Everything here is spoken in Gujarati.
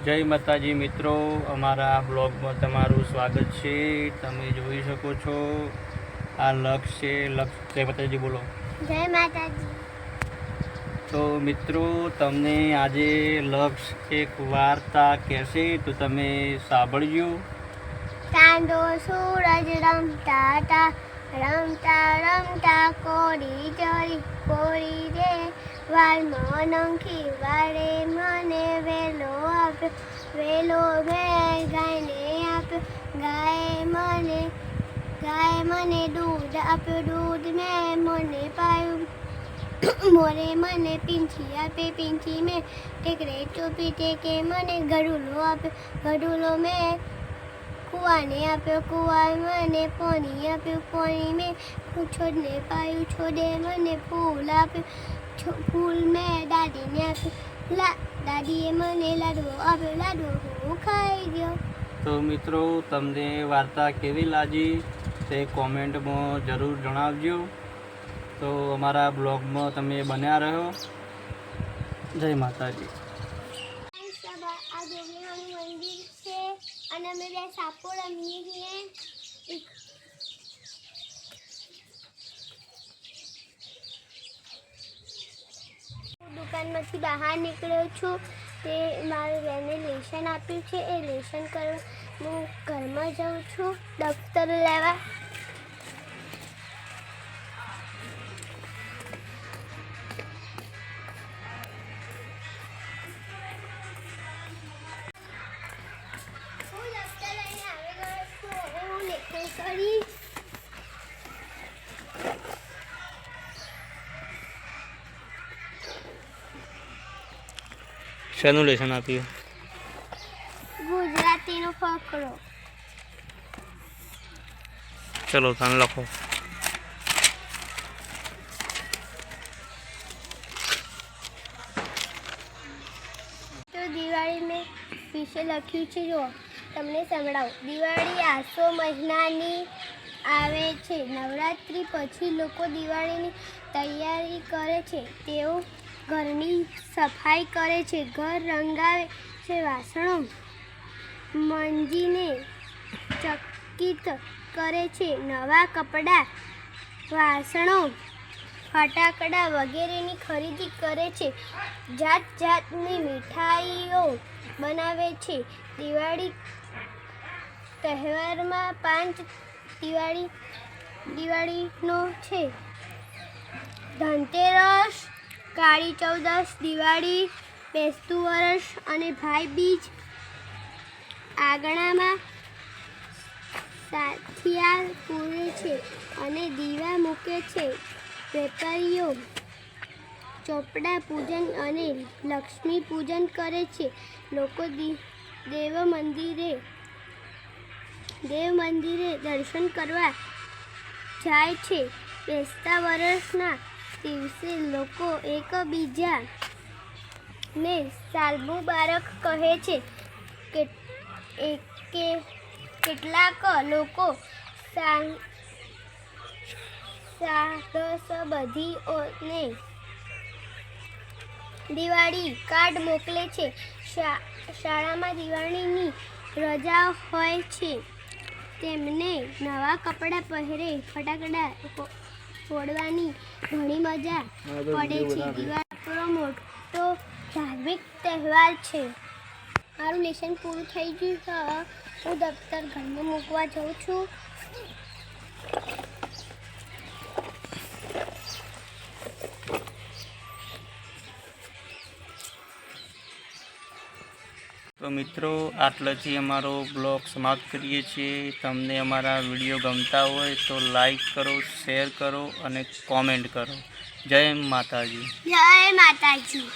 જય માતાજી મિત્રો, અમારા બ્લોગમાં તમારું સ્વાગત છે। તમે જોઈ શકો છો આ લક્ષ છે। લક્ષ જય માતાજી બોલો। જય માતાજી। તો મિત્રો તમને આજે લક્ષ એક વાર્તા કહેશે તો તમે સાંભળજો। ચાંદો સૂરજ રમતા હતા, રમતા રમતા કોરી જરી કોરી રે વાલમાં નંખી વાળે મને વેલો આપ્યો, વેલો મેં ગાયને આપ્યો, ગાય મને દૂધ આપ્યું, દૂધ મેં મને પાયું, મોરે મને પીંછી આપી, પીંછી મેં ટેકરે ચોપી, ટેકે મને ગડુલો આપ્યો, ગડુલો મેં કુવાને આપ્યો, કુવા મને પાણી આપ્યું, પાણી મેં છોડને પાયું, છોડે મને ફૂલ આપ્યું, ફૂલ મેં દાદીને આપ્યું, દાદીએ મને લાડવો આપ્યો, લાડવો હું ખાઈ ગયો। તો મિત્રો તમને વાર્તા કેવી લાગી તે કોમેન્ટમાં જરૂર જણાવજો। તો અમારા બ્લોગમાં તમે બન્યા રહો। જય માતાજી। આ જોગણીનું મંદિર છે અને અમે બે સાપો રમીએ છીએ। દુકાનમાંથી બહાર નીકળ્યો છું, તે મારી બેને લેશન આપ્યું છે, એ લેશન કરવા હું ઘરમાં જાઉં છું દફતર લેવા। શેનું લેશન આપ્યું? ગુજરાતીનો ફકરો। ચલો તને લખો। તો દિવાળી મેં વિશે લખ્યું છે, જો તમને સંભળાવું। દિવાળી આસો મહિનાની આવે છે, નવરાત્રિ પછી લોકો દિવાળીની તૈયારી કરે છે, તેઓ ઘરની સફાઈ કરે છે, ઘર રંગાવે છે, વાસણો મંજીને ચકિત કરે છે, નવા કપડાં, વાસણો, ફટાકડા વગેરેની ખરીદી કરે છે, જાત જાતની મીઠાઈઓ બનાવે છે। દિવાળી તહેવારમાં 5 દિવાળીનો છે, ધનતેરસ, કાળી ચૌદસ, દિવાળી, બેસતું વરસ અને ભાઈ બીજ। આંગણામાં સાથિયા પૂરે છે અને દીવા મૂકે છે, વેપારીઓ ચોપડા પૂજન અને લક્ષ્મી પૂજન કરે છે, લોકો દેવ મંદિરે દર્શન કરવા જાય છે। બેસતા વર્ષના દિવસે લોકો એકબીજાને સાલ મુબારક કહે છે, કેટલાક લોકો સાગસબધીઓને દિવાળી કાર્ડ મોકલે છે। શાળામાં દિવાળીની રજા હોય છે, તેમને નવા કપડાં પહેરે, ફટાકડા ફોડવાની ઘણી મજા પડે છે। દિવાળી આપણો મોટો ધાર્મિક તહેવાર છે। મારું લેશન પૂરું થઈ ગયું છે, હું દફતર ઘરમાં મૂકવા જાઉં છું। તો મિત્રો આટલાથી અમારો બ્લોગ સમાપ્ત કરીએ છીએ। તમને અમારા વિડીયો ગમતા હોય તો લાઈક કરો, શેર કરો અને કોમેન્ટ કરો। જય માતાજી। જય માતાજી।